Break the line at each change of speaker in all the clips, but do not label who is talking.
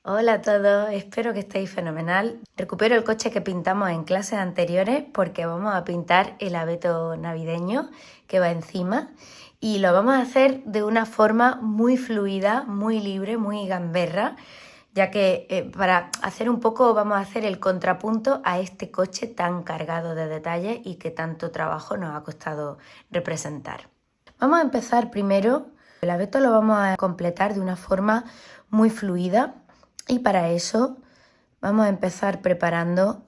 Hola a todos, espero que estéis fenomenal. Recupero el coche que pintamos en clases anteriores porque vamos a pintar el abeto navideño que va encima y lo vamos a hacer de una forma muy fluida, muy libre, muy gamberra, ya que para hacer un poco vamos a hacer el contrapunto a este coche tan cargado de detalles y que tanto trabajo nos ha costado representar. Vamos a empezar primero, el abeto lo vamos a completar de una forma muy fluida. Y para eso vamos a empezar preparando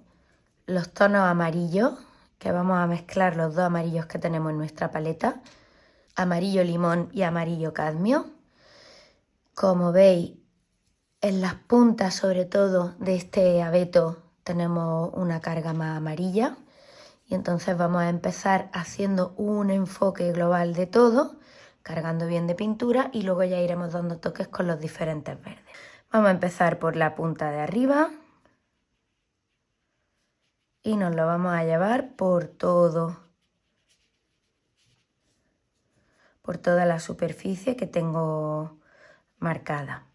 los tonos amarillos, que vamos a mezclar los dos amarillos que tenemos en nuestra paleta, amarillo limón y amarillo cadmio. Como veis, en las puntas sobre todo de este abeto tenemos una carga más amarilla y entonces vamos a empezar haciendo un enfoque global de todo, cargando bien de pintura y luego ya iremos dando toques con los diferentes verdes. Vamos a empezar por la punta de arriba y nos lo vamos a llevar por toda la superficie que tengo marcada.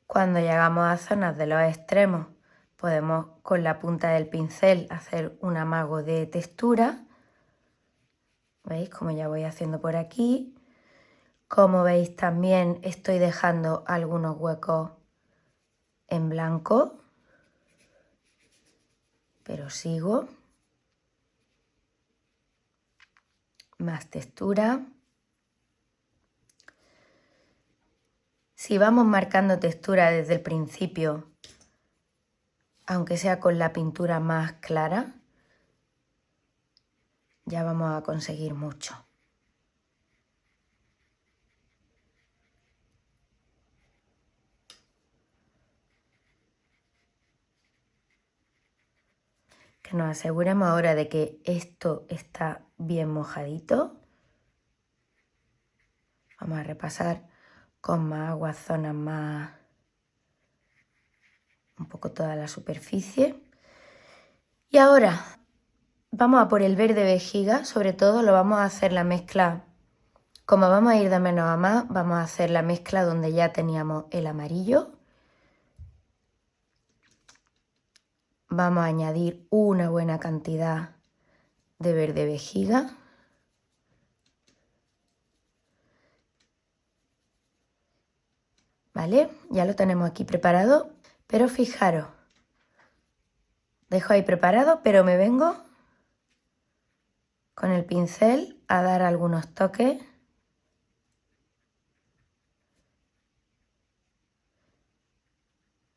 Cuando llegamos a zonas de los extremos, podemos con la punta del pincel hacer un amago de textura. ¿Veis? Como ya voy haciendo por aquí. Como veis, también estoy dejando algunos huecos en blanco, pero sigo. Más textura. Si vamos marcando textura desde el principio, aunque sea con la pintura más clara, ya vamos a conseguir mucho. Que nos aseguremos ahora de que esto está bien mojadito. Vamos a repasar con más agua zonas más, un poco toda la superficie. Y ahora vamos a por el verde vejiga, sobre todo lo vamos a hacer la mezcla, como vamos a ir de menos a más, vamos a hacer la mezcla donde ya teníamos el amarillo. Vamos a añadir una buena cantidad de verde vejiga. ¿Vale? Ya lo tenemos aquí preparado, pero fijaros, dejo ahí preparado, pero me vengo con el pincel a dar algunos toques.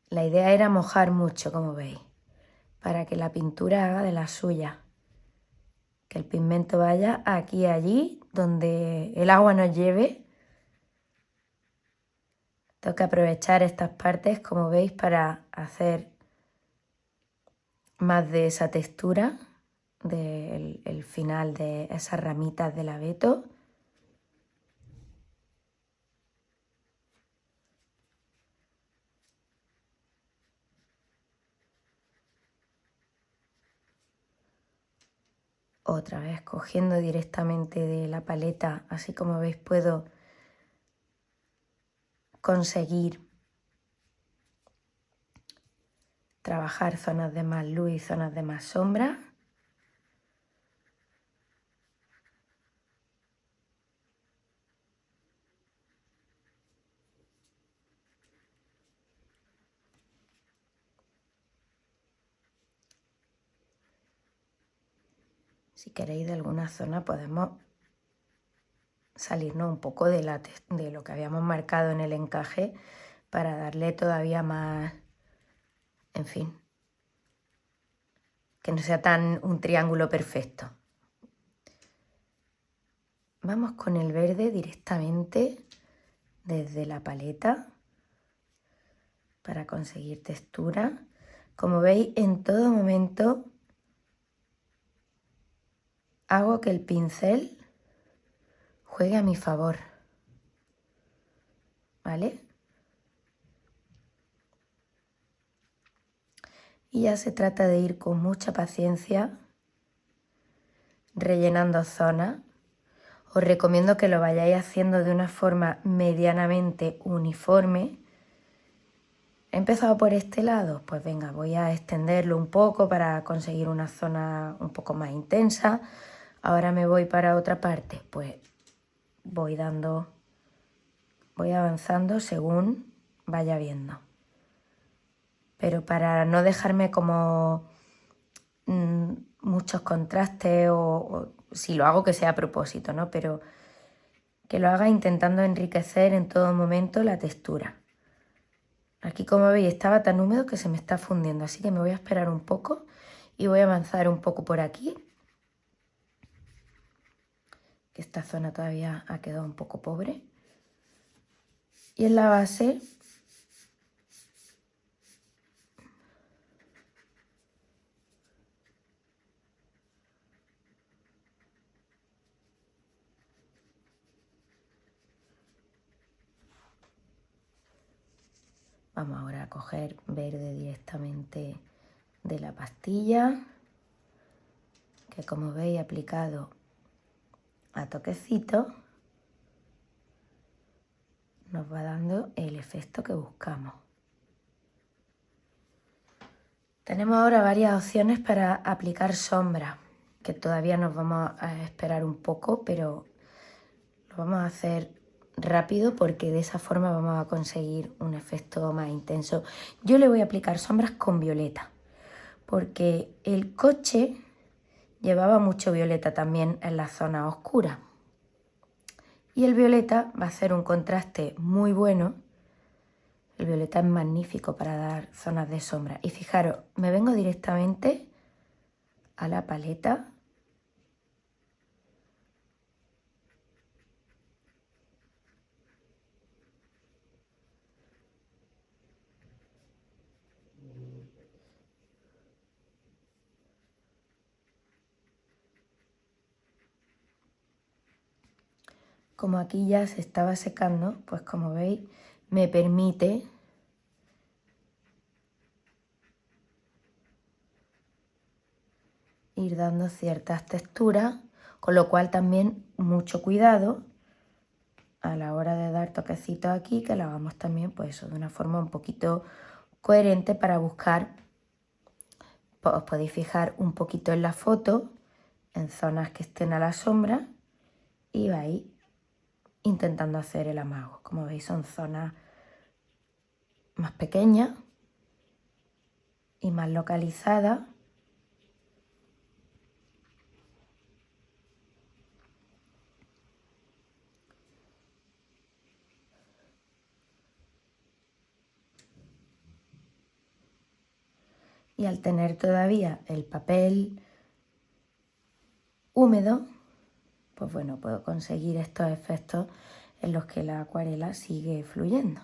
La idea era mojar mucho, como veis, para que la pintura haga de la suya. Que el pigmento vaya aquí y allí, donde el agua nos lleve. Tengo que aprovechar estas partes, como veis, para hacer más de esa textura del final de esas ramitas del abeto. Otra vez cogiendo directamente de la paleta, así como veis puedo conseguir trabajar zonas de más luz y zonas de más sombra. Si queréis de alguna zona podemos salirnos un poco de lo que habíamos marcado en el encaje para darle todavía más, en fin, que no sea tan un triángulo perfecto. Vamos con el verde directamente desde la paleta para conseguir textura. Como veis, en todo momento hago que el pincel juegue a mi favor, ¿vale? Y ya se trata de ir con mucha paciencia rellenando zonas. Os recomiendo que lo vayáis haciendo de una forma medianamente uniforme empezado por este lado, pues venga, voy a extenderlo un poco para conseguir una zona un poco más intensa. Ahora me voy para otra parte, pues voy avanzando según vaya viendo. Pero para no dejarme como muchos contrastes o si lo hago que sea a propósito, ¿no? Pero que lo haga intentando enriquecer en todo momento la textura. Aquí, como veis, estaba tan húmedo que se me está fundiendo, así que me voy a esperar un poco y voy a avanzar un poco por aquí. Que esta zona todavía ha quedado un poco pobre. Y en la base vamos ahora a coger verde directamente de la pastilla, que como veis aplicado a toquecito nos va dando el efecto que buscamos. Tenemos ahora varias opciones para aplicar sombra, que todavía nos vamos a esperar un poco, pero lo vamos a hacer rápido porque de esa forma vamos a conseguir un efecto más intenso. Yo le voy a aplicar sombras con violeta, porque el coche llevaba mucho violeta también en la zona oscura. Y el violeta va a hacer un contraste muy bueno. El violeta es magnífico para dar zonas de sombra. Y fijaros, me vengo directamente a la paleta. Como aquí ya se estaba secando, pues como veis, me permite ir dando ciertas texturas, con lo cual también mucho cuidado a la hora de dar toquecitos aquí, que lo hagamos también pues eso, de una forma un poquito coherente para buscar, pues os podéis fijar un poquito en la foto, en zonas que estén a la sombra y vais intentando hacer el amago. Como veis son zonas más pequeñas y más localizadas. Y al tener todavía el papel húmedo, pues bueno, puedo conseguir estos efectos en los que la acuarela sigue fluyendo.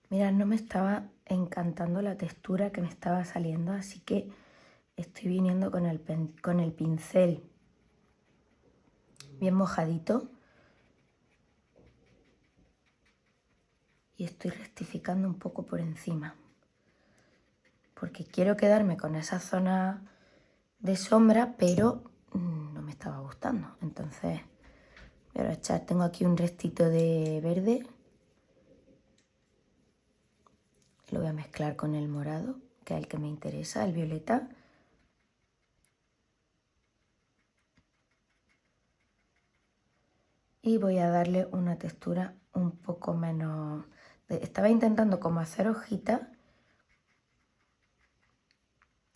Mirad, no me estaba encantando la textura que me estaba saliendo, así que estoy viniendo con el pincel bien mojadito. Y estoy rectificando un poco por encima, porque quiero quedarme con esa zona de sombra, pero no me estaba gustando. Entonces voy a echar, tengo aquí un restito de verde, lo voy a mezclar con el morado, que es el que me interesa, el violeta. Y voy a darle una textura un poco menos... Estaba intentando como hacer hojitas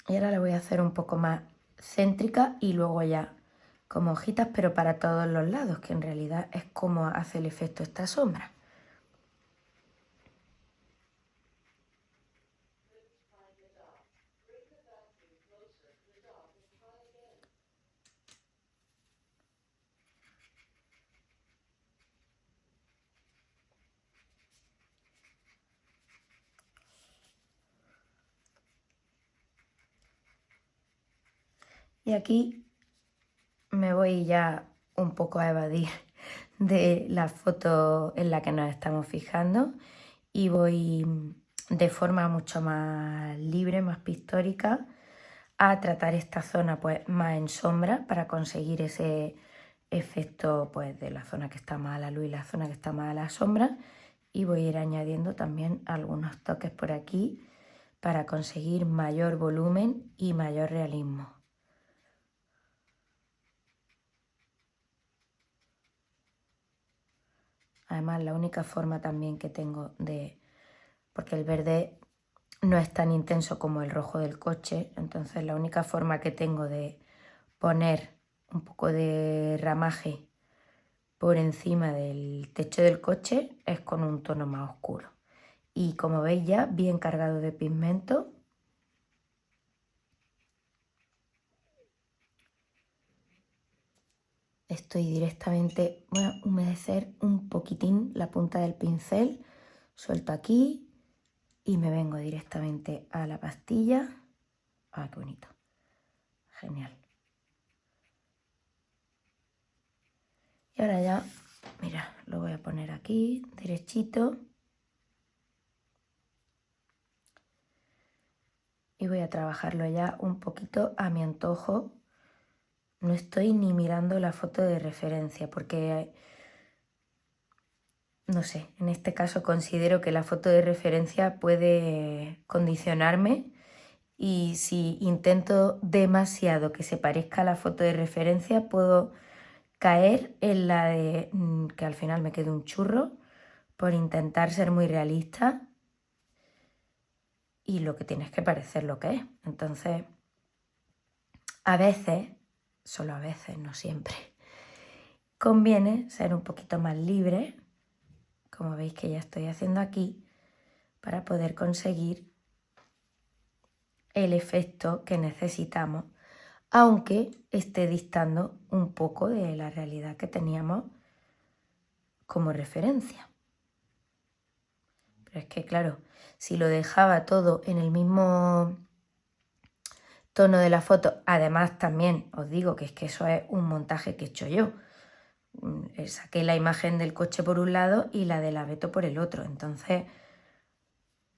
y ahora la voy a hacer un poco más céntrica y luego ya como hojitas, pero para todos los lados, que en realidad es como hace el efecto esta sombra. Y aquí me voy ya un poco a evadir de la foto en la que nos estamos fijando y voy de forma mucho más libre, más pictórica, a tratar esta zona pues más en sombra para conseguir ese efecto pues de la zona que está más a la luz y la zona que está más a la sombra, y voy a ir añadiendo también algunos toques por aquí para conseguir mayor volumen y mayor realismo. Además, la única forma también que tengo de... porque el verde no es tan intenso como el rojo del coche, entonces la única forma que tengo de poner un poco de ramaje por encima del techo del coche es con un tono más oscuro. Y como veis ya, bien cargado de pigmento. Estoy directamente, voy a humedecer un poquitín la punta del pincel, suelto aquí y me vengo directamente a la pastilla. ¡Ah, qué bonito! Genial. Y ahora ya, mira, lo voy a poner aquí, derechito. Y voy a trabajarlo ya un poquito a mi antojo. No estoy ni mirando la foto de referencia porque, no sé, en este caso considero que la foto de referencia puede condicionarme, y si intento demasiado que se parezca a la foto de referencia puedo caer en la de que al final me quede un churro por intentar ser muy realista, y lo que tienes que parecer lo que es. Entonces, a veces, solo a veces, no siempre, conviene ser un poquito más libre, como veis que ya estoy haciendo aquí, para poder conseguir el efecto que necesitamos, aunque esté distando un poco de la realidad que teníamos como referencia. Pero es que claro, si lo dejaba todo en el mismo tono de la foto, además también os digo que es que eso es un montaje que he hecho yo. Saqué la imagen del coche por un lado y la del abeto por el otro, entonces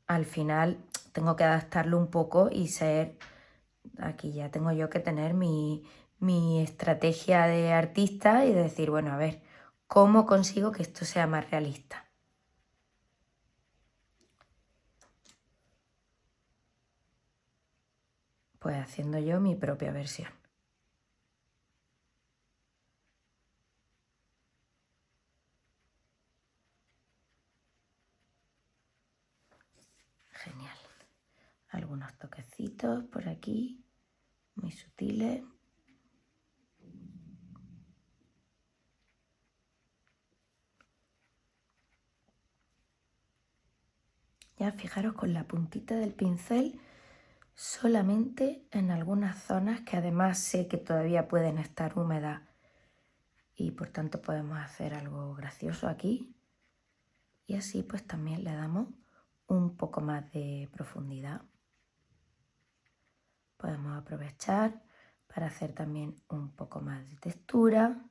al final tengo que adaptarlo un poco y ser... Aquí ya tengo yo que tener mi estrategia de artista y decir, bueno, a ver, ¿cómo consigo que esto sea más realista? Pues haciendo yo mi propia versión. Genial. Algunos toquecitos por aquí, muy sutiles. Ya fijaros con la puntita del pincel solamente en algunas zonas que además sé que todavía pueden estar húmedas y por tanto podemos hacer algo gracioso aquí. Y así pues también le damos un poco más de profundidad. Podemos aprovechar para hacer también un poco más de textura.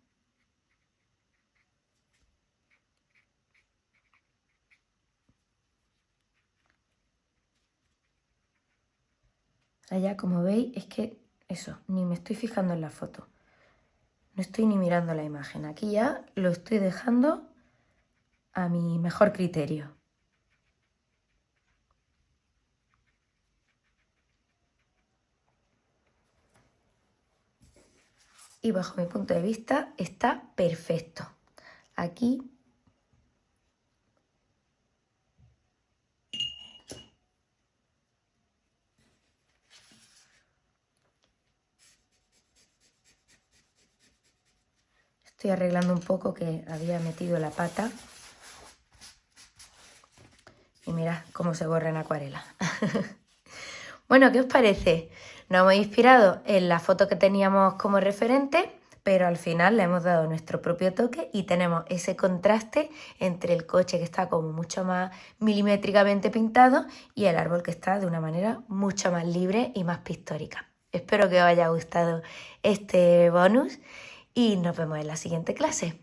Allá, como veis, es que eso, ni me estoy fijando en la foto. No estoy ni mirando la imagen. Aquí ya lo estoy dejando a mi mejor criterio. Y bajo mi punto de vista está perfecto. Aquí estoy arreglando un poco que había metido la pata. Y mirad cómo se borra en acuarela. Bueno, ¿qué os parece? Nos hemos inspirado en la foto que teníamos como referente, pero al final le hemos dado nuestro propio toque y tenemos ese contraste entre el coche que está como mucho más milimétricamente pintado y el árbol que está de una manera mucho más libre y más pictórica. Espero que os haya gustado este bonus y nos vemos en la siguiente clase.